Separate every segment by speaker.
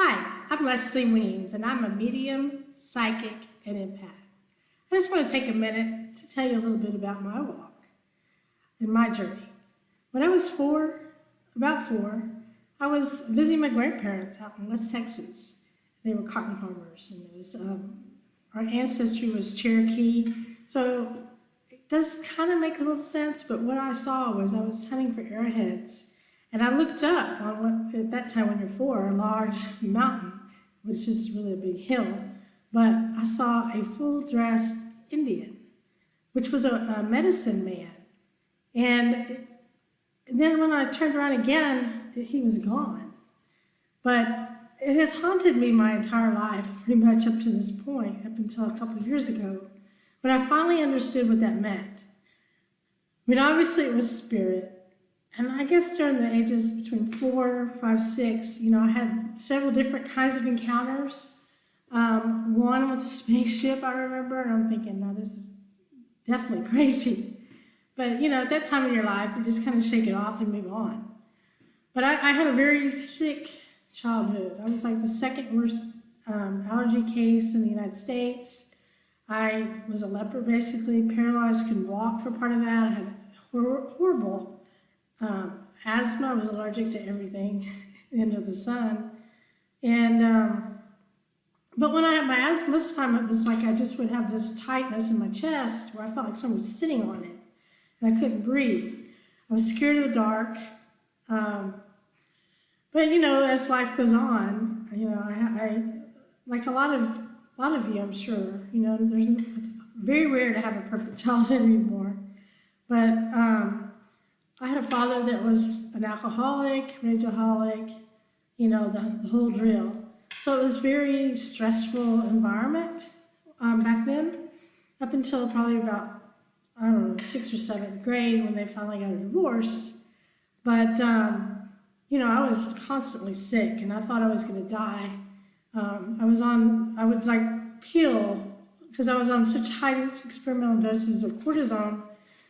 Speaker 1: Hi, I'm Leslie Weems, and I'm a medium, psychic, and empath. I just want to take a minute to tell you a little bit about my walk and my journey. When I was about four, I was visiting my grandparents out in West Texas. They were cotton farmers, and our ancestry was Cherokee. So it does kind of make a little sense, but what I saw was I was hunting for arrowheads. And I looked up on what, at that time when you're four, a large mountain, which is really a big hill. But I saw a full-dressed Indian, which was a medicine man. And then when I turned around again, he was gone. But it has haunted me my entire life, pretty much up to this point, up until a couple of years ago, when I finally understood what that meant. I mean, obviously it was spirit. And I guess during the ages between 4, 5, 6, I had several different kinds of encounters. One with a spaceship, I remember, and I'm thinking, no, this is definitely crazy. But, at that time in your life, you just kind of shake it off and move on. But I had a very sick childhood. I was like the second worst allergy case in the United States. I was a leper, basically, paralyzed, couldn't walk for part of that. I had horrible asthma. I was allergic to everything under the sun. And, but when I had my asthma, most of the time it was like I just would have this tightness in my chest where I felt like someone was sitting on it and I couldn't breathe. I was scared of the dark. But as life goes on, I like a lot of you, I'm sure, it's very rare to have a perfect childhood anymore. But, I had a father that was an alcoholic, rageaholic, the whole drill. So it was very stressful environment back then, up until probably about, 6th or 7th grade when they finally got a divorce. But, I was constantly sick and I thought I was going to die. I would like peel because I was on such high experimental doses of cortisone.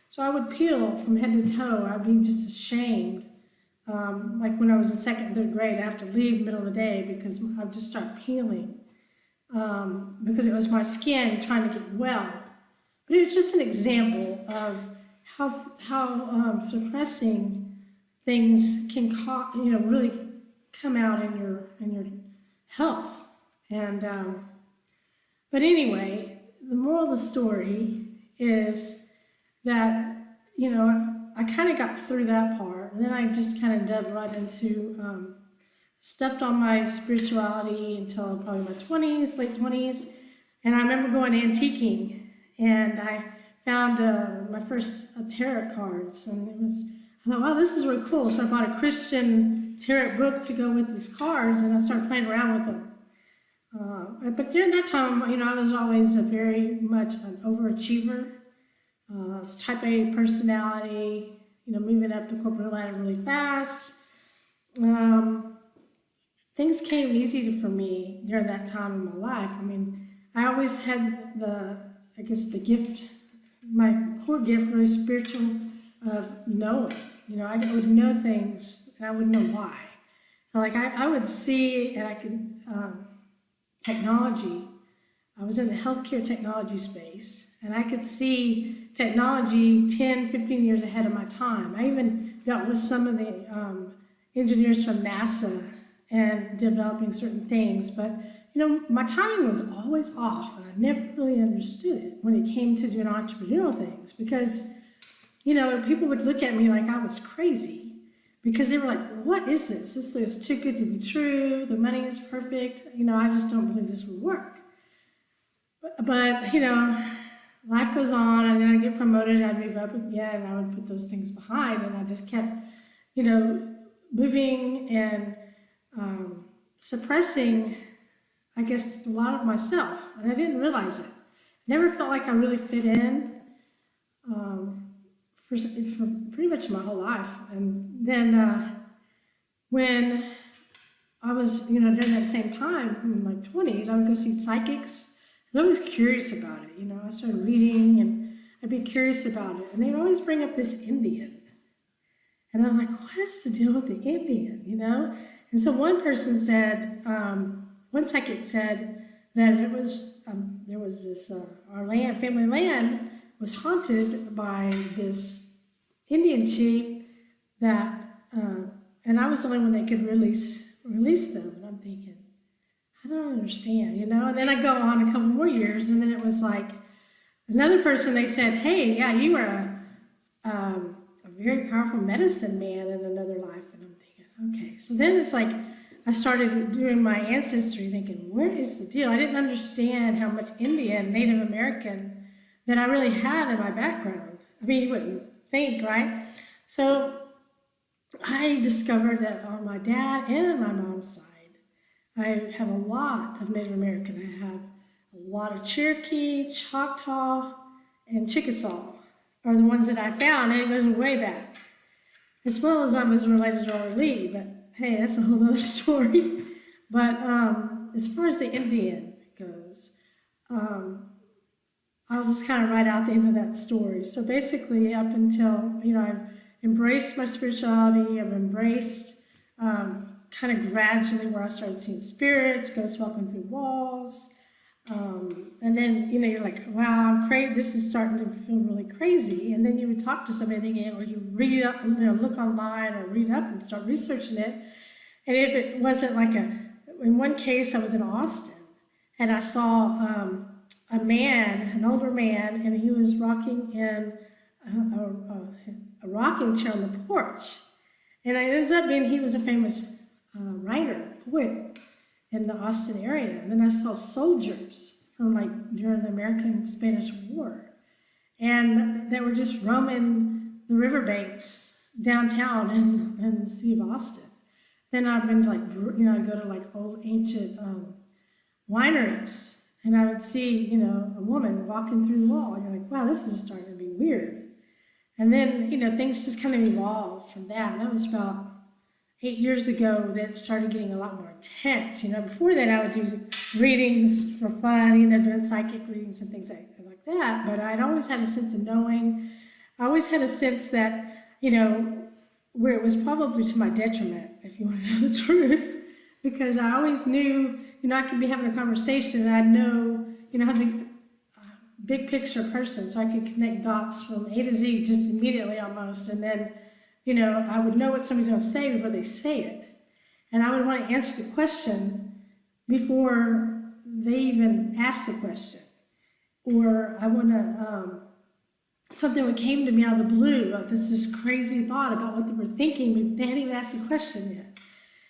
Speaker 1: So I would peel from head to toe. I'd be just ashamed. Like when I was in 2nd, 3rd grade, I have to leave middle of the day because I would just start peeling because it was my skin trying to get well. But it was just an example of how suppressing things can really come out in your health. And but anyway, the moral of the story is that, I kind of got through that part, and then I just kind of dove right into, stuffed on my spirituality until probably my 20s, late 20s, and I remember going antiquing, and I found my first tarot cards, and I thought, wow, this is really cool, so I bought a Christian tarot book to go with these cards, and I started playing around with them. But during that time, I was always very much an overachiever. Type A personality, moving up the corporate ladder really fast. Things came easy for me during that time in my life. I mean, I always had the gift, my core gift, really spiritual, of knowing. I would know things and I wouldn't know why. So like I would see, and I could, technology. I was in the healthcare technology space, and I could see technology 10, 15 years ahead of my time. I even dealt with some of the engineers from NASA and developing certain things, but my timing was always off, and I never really understood it when it came to doing entrepreneurial things because, people would look at me like I was crazy because they were like, what is this? This is too good to be true. The money is perfect. I just don't believe this would work. But life goes on, and then I get promoted, I'd move up again, and I would put those things behind, and I just kept, moving and suppressing, I guess, a lot of myself, and I didn't realize it. Never felt like I really fit in for pretty much my whole life. And then when I was, during that same time, in my 20s, I would go see psychics. I was always curious about it, I started reading and I'd be curious about it. And they'd always bring up this Indian. And I'm like, what is the deal with the Indian, And so one person said, one psychic said that it was, there was this, our land, family land was haunted by this Indian chief that, and I was the only one that could release them. And I'm thinking, I don't understand, you know? And then I go on a couple more years, and then it was like another person, they said, hey, yeah, you were a very powerful medicine man in another life. And I'm thinking, okay. So then it's like I started doing my ancestry thinking, where is the deal? I didn't understand how much Indian, Native American that I really had in my background. I mean, you wouldn't think, right? So I discovered that on my dad and my mom's side, I have a lot of Native American. I have a lot of Cherokee, Choctaw, and Chickasaw are the ones that I found, and it goes way back. As well as I was related to Robert Lee, but hey, that's a whole other story. But as far as the Indian goes, I'll just kind of write out the end of that story. So basically, up until, you know, I've embraced my spirituality, I've embraced kind of gradually where I started seeing spirits, ghosts walking through walls. And then, you know, you're like, wow, I'm crazy. This is starting to feel really crazy. And then you would talk to somebody thinking, or you read up, you know, look online or read up and start researching it. And if it wasn't like in one case I was in Austin and I saw a man, an older man, and he was rocking in a rocking chair on the porch. And it ends up being he was a famous writer, poet in the Austin area. And then I saw soldiers from like during the American-Spanish War. And they were just roaming the riverbanks downtown in the city of Austin. Then I've been to like, you know, I'd go to like old ancient wineries and I would see, you know, a woman walking through the wall and you're like, wow, this is starting to be weird. And then, you know, things just kind of evolved from that. And that was about 8 years ago that it started getting a lot more intense. You know, before that I would do readings for fun, you know, doing psychic readings and things like that. But I'd always had a sense of knowing. I always had a sense that, you know, where it was probably to my detriment, if you want to know the truth, because I always knew, you know, I could be having a conversation and I'd know, you know, having a big picture person, so I could connect dots from A to Z just immediately almost, and then, you know, I would know what somebody's going to say before they say it. And I would want to answer the question before they even ask the question. Or I want to, something that came to me out of the blue, like this crazy thought about what they were thinking, but they hadn't even asked the question yet.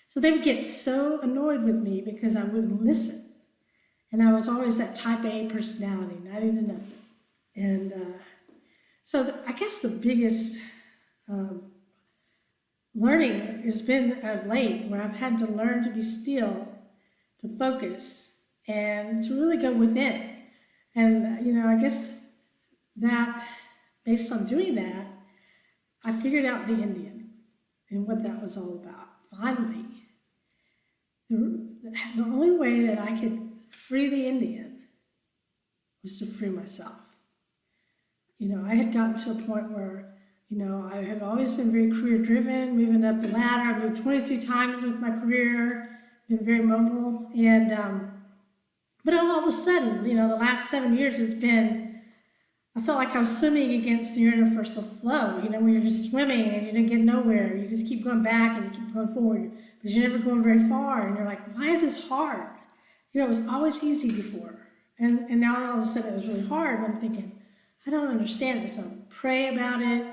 Speaker 1: So they would get so annoyed with me because I wouldn't listen. And I was always that type A personality, not into nothing. And so I guess the biggest learning has been of late, where I've had to learn to be still, to focus, and to really go within. And, you know, I guess that, based on doing that, I figured out the Indian and what that was all about. Finally, the only way that I could free the Indian was to free myself. You know, I had gotten to a point where, you know, I have always been very career driven, moving up the ladder. I moved 22 times with my career, been very mobile. And, but all of a sudden, you know, the last 7 years it's been, I felt like I was swimming against the universal flow, you know, when you're just swimming and you don't get nowhere. You just keep going back and you keep going forward, but you're never going very far. And you're like, why is this hard? You know, it was always easy before. And now all of a sudden it was really hard. And I'm thinking, I don't understand this. I would pray about it,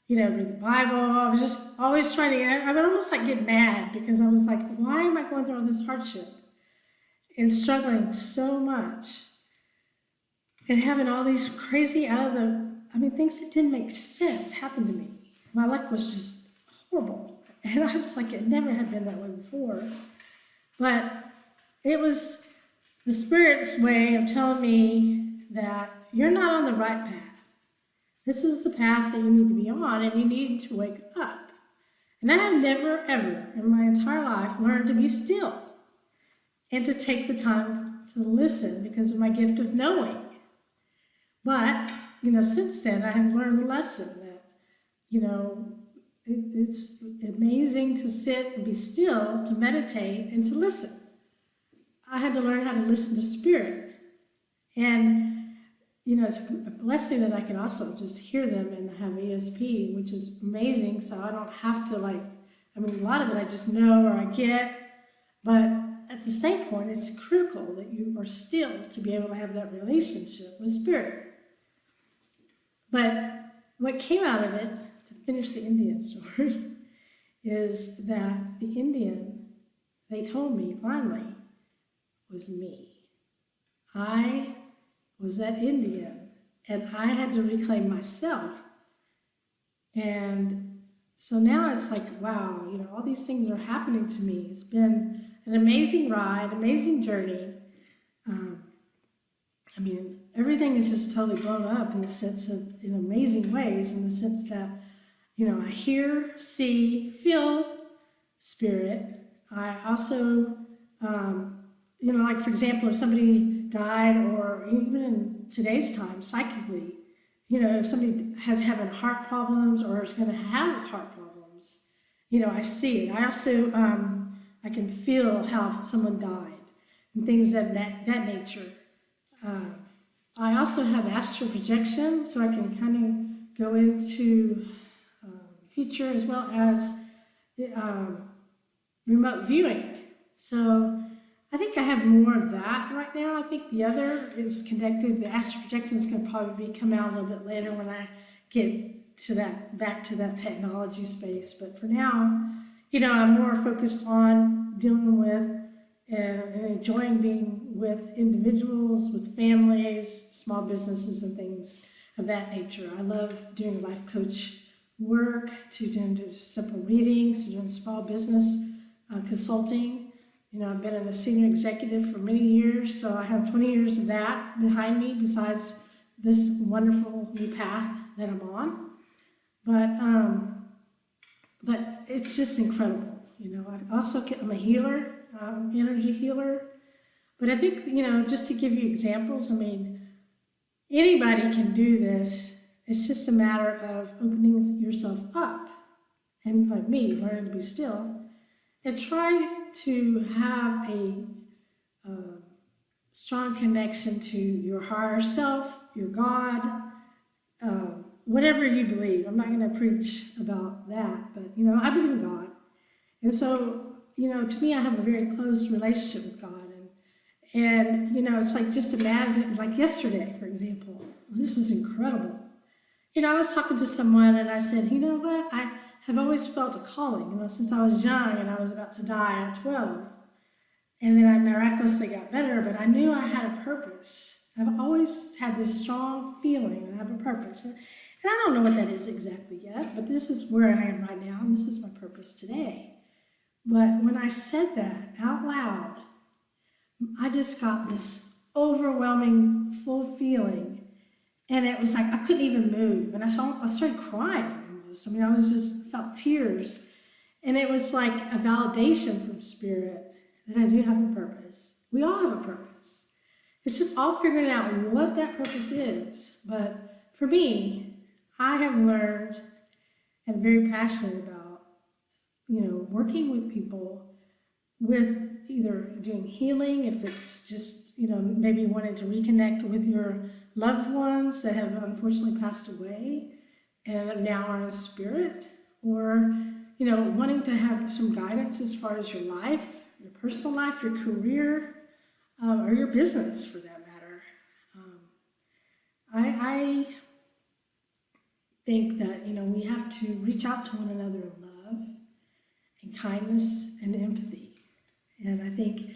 Speaker 1: you know, read the Bible. I was just always trying to I would almost like get mad because I was like, why am I going through all this hardship and struggling so much and having all these crazy things that didn't make sense happen to me. My luck was just horrible. And I was like, it never had been that way before. But it was the Spirit's way of telling me that you're not on the right path. This is the path that you need to be on, and you need to wake up. And I have never, ever in my entire life learned to be still and to take the time to listen because of my gift of knowing. But, you know, since then I have learned a lesson that, you know, It's amazing to sit and be still, to meditate, and to listen. I had to learn how to listen to spirit. And, it's a blessing that I can also just hear them and have ESP, which is amazing. So I don't have to a lot of it I just know or I get. But at the same point, it's critical that you are still to be able to have that relationship with spirit. But what came out of it, to finish the Indian story, is that the Indian, they told me finally, was me. I was that Indian, and I had to reclaim myself. And so now it's like, wow, all these things are happening to me. It's been an amazing ride, amazing journey. Everything is just totally blown up in the sense of, in amazing ways, in the sense that, I hear, see, feel spirit. I also, for example, if somebody died, or even in today's time, psychically, if somebody has having heart problems or is going to have heart problems, I see it. I also, I can feel how someone died and things of that nature. I also have astral projection, so I can kind of go into future as well as remote viewing. So I think I have more of that right now. I think the other is connected. The astral projection is going to probably come out a little bit later when I get to back to that technology space. But for now, I'm more focused on dealing with and enjoying being with individuals, with families, small businesses, and things of that nature. I love doing life coach work, to doing just simple readings, to doing small business consulting. I've been a senior executive for many years, so I have 20 years of that behind me, besides this wonderful new path that I'm on. But it's just incredible. I'm a healer, energy healer. But I think, just to give you examples, anybody can do this. It's just a matter of opening yourself up, and like me, learning to be still, and try to have a strong connection to your higher self, your God, whatever you believe. I'm not going to preach about that, but, I believe in God. And so, to me, I have a very close relationship with God. And it's like, just imagine, like yesterday, for example, this was incredible. I was talking to someone and I said, you know what, I have always felt a calling, since I was young and I was about to die at 12. And then I miraculously got better, but I knew I had a purpose. I've always had this strong feeling that I have a purpose. And I don't know what that is exactly yet, but this is where I am right now, and this is my purpose today. But when I said that out loud, I just got this overwhelming, full feeling. And it was like, I couldn't even move. And I started crying almost. I felt tears. And it was like a validation from spirit that I do have a purpose. We all have a purpose. It's just all figuring out what that purpose is. But for me, I have learned and very passionate about, working with people with either doing healing, if it's just, maybe wanting to reconnect with your loved ones that have unfortunately passed away and now are in spirit, or, wanting to have some guidance as far as your life, your personal life, your career, or your business for that matter. I think that, we have to reach out to one another in love and kindness and empathy. And I think,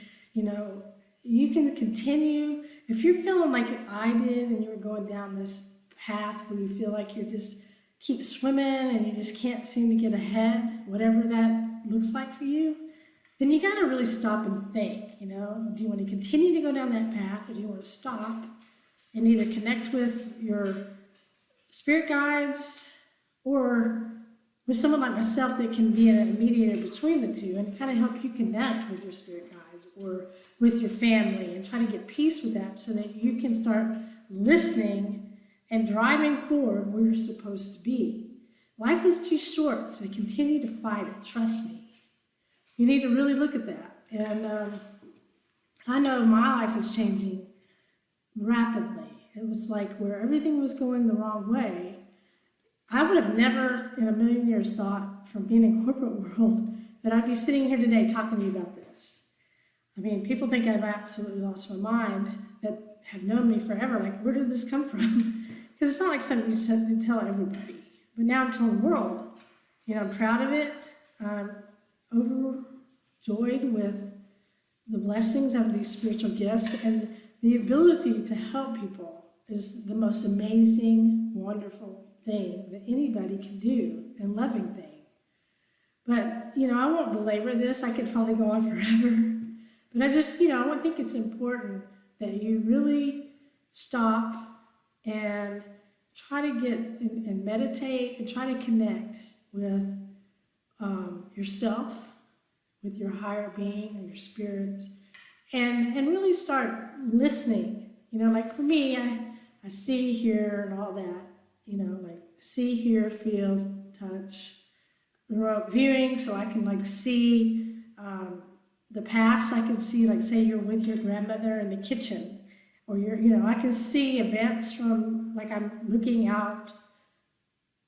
Speaker 1: you can continue, if you're feeling like I did and you were going down this path where you feel like you just keep swimming and you just can't seem to get ahead, whatever that looks like for you, then you got to really stop and think, do you want to continue to go down that path, or do you want to stop and either connect with your spirit guides or with someone like myself that can be a mediator between the two and kind of help you connect with your spirit guides or with your family and try to get peace with that so that you can start listening and driving forward where you're supposed to be. life is too short to continue to fight it, trust me. You need to really look at that. And I know my life is changing rapidly. It was like where everything was going the wrong way. I would have never in a million years thought from being in corporate world that I'd be sitting here today talking to you about this. I mean, people think I've absolutely lost my mind that have known me forever. Like, where did this come from? Because it's not like something you tell everybody. But now I'm telling the world. You know, I'm proud of it. I'm overjoyed with the blessings of these spiritual gifts, and the ability to help people is the most amazing, wonderful thing that anybody can do, and loving thing. But, you know, I won't belabor this. I could probably go on forever. But I just, you know, I think it's important that you really stop and try to get and meditate and try to connect with yourself, with your higher being or your spirits, and really start listening. You know, like for me, I see, hear, and all that. You know, like see, hear, feel, touch, remote viewing, so I can like see the past. I can see, like, say you're with your grandmother in the kitchen, or I can see events from, like, I'm looking out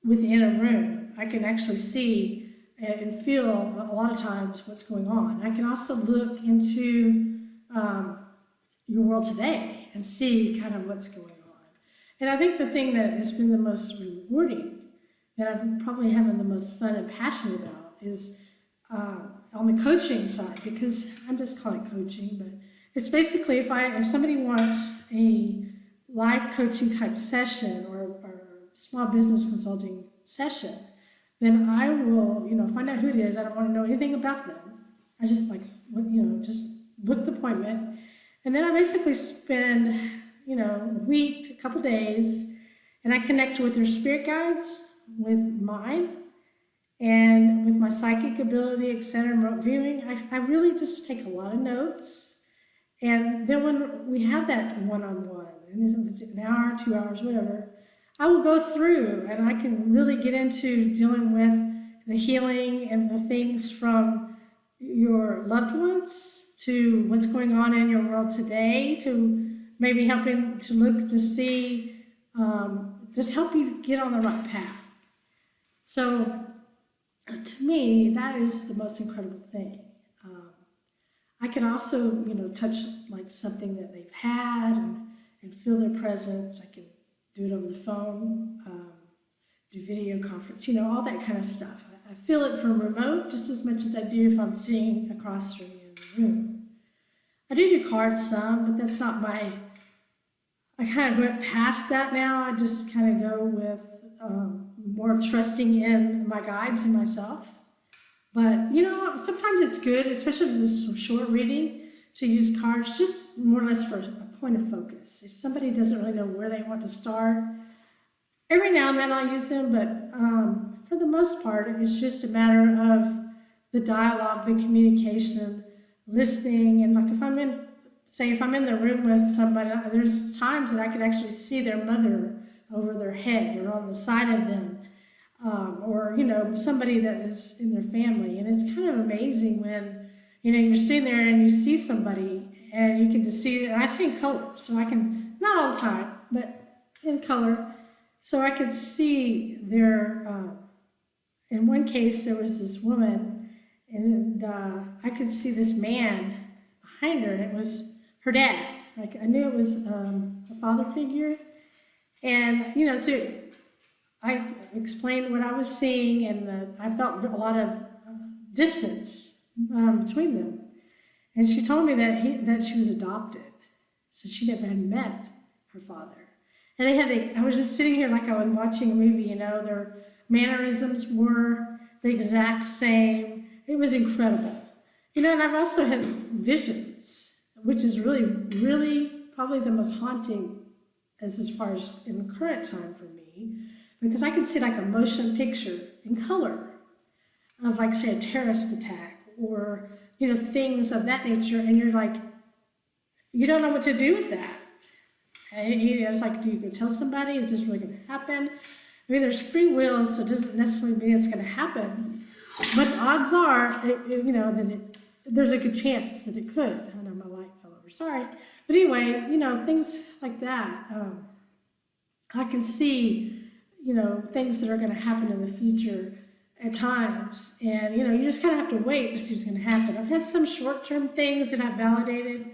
Speaker 1: within a room. I can actually see and feel a lot of times what's going on. I can also look into your world today and see kind of what's going on. And I think the thing that has been the most rewarding, that I'm probably having the most fun and passionate about, is on the coaching side, because I'm just calling it coaching, but it's basically if somebody wants a life coaching type session or small business consulting session, then I will, find out who it is. I don't want to know anything about them. I just just book the appointment. And then I basically spend, a week, a couple days, and I connect with their spirit guides, with mine, and with my psychic ability, etc., remote viewing. I really just take a lot of notes. And then when we have that one-on-one, and if it's an hour, 2 hours, whatever, I will go through and I can really get into dealing with the healing and the things from your loved ones to what's going on in your world today, to maybe helping to look to see, just help you get on the right path. So to me, that is the most incredible thing. I can also, touch like something that they've had and feel their presence. I can do it over the phone, do video conference, all that kind of stuff. I feel it from remote just as much as I do if I'm sitting across from you in the room. I do cards some, but that's not I kind of went past that now. I just kind of go with more trusting in my guides and myself. But, sometimes it's good, especially if it's a short reading, to use cards just more or less for a point of focus. If somebody doesn't really know where they want to start, every now and then I'll use them, but for the most part, it's just a matter of the dialogue, the communication, listening. And like if I'm in the room with somebody, there's times that I could actually see their mother over their head or on the side of them. Or somebody that is in their family. And it's kind of amazing when, you're sitting there and you see somebody and you can just see, and I see in color, so I can, not all the time, but in color, so I could see their, in one case there was this woman, and I could see this man behind her, and it was her dad. Like, I knew it was a father figure, and, so I explained what I was seeing, and I felt a lot of distance between them. And she told me that she was adopted, so she never had met her father. And I was just sitting here like I was watching a movie, their mannerisms were the exact same. It was incredible. And I've also had visions, which is really, really probably the most haunting as far as in the current time for me. Because I could see like a motion picture in color of, like, say, a terrorist attack or, things of that nature. And you're like, you don't know what to do with that. And it's like, do you go tell somebody? Is this really going to happen? I mean, there's free will, so it doesn't necessarily mean it's going to happen. But the odds are, there's a good chance that it could. I know my light fell over, sorry. But anyway, things like that. I can see, things that are going to happen in the future at times. And, you just kind of have to wait to see what's going to happen. I've had some short-term things that I've validated,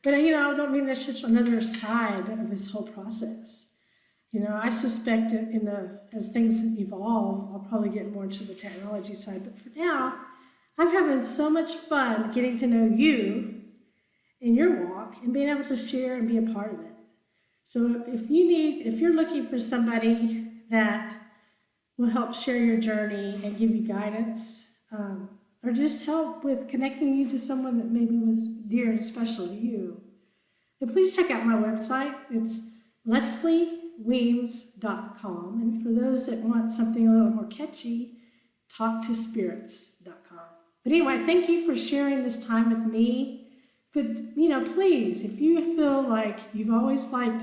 Speaker 1: but, I don't mean that's just another side of this whole process. I suspect that as things evolve, I'll probably get more into the technology side. But for now, I'm having so much fun getting to know you in your walk and being able to share and be a part of it. So if you're looking for somebody that will help share your journey and give you guidance, or just help with connecting you to someone that maybe was dear and special to you, then please check out my website. It's leslieweems.com. And for those that want something a little more catchy, talktospirits.com. But anyway, thank you for sharing this time with me. But, please, if you feel like you've always liked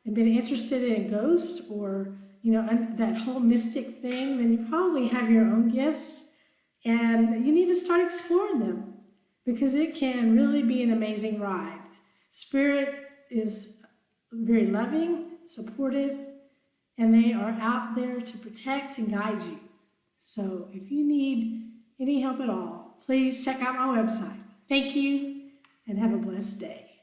Speaker 1: and been interested in ghosts or, that whole mystic thing, then you probably have your own gifts and you need to start exploring them because it can really be an amazing ride. Spirit is very loving, supportive, and they are out there to protect and guide you. So if you need any help at all, please check out my website. Thank you, and have a blessed day.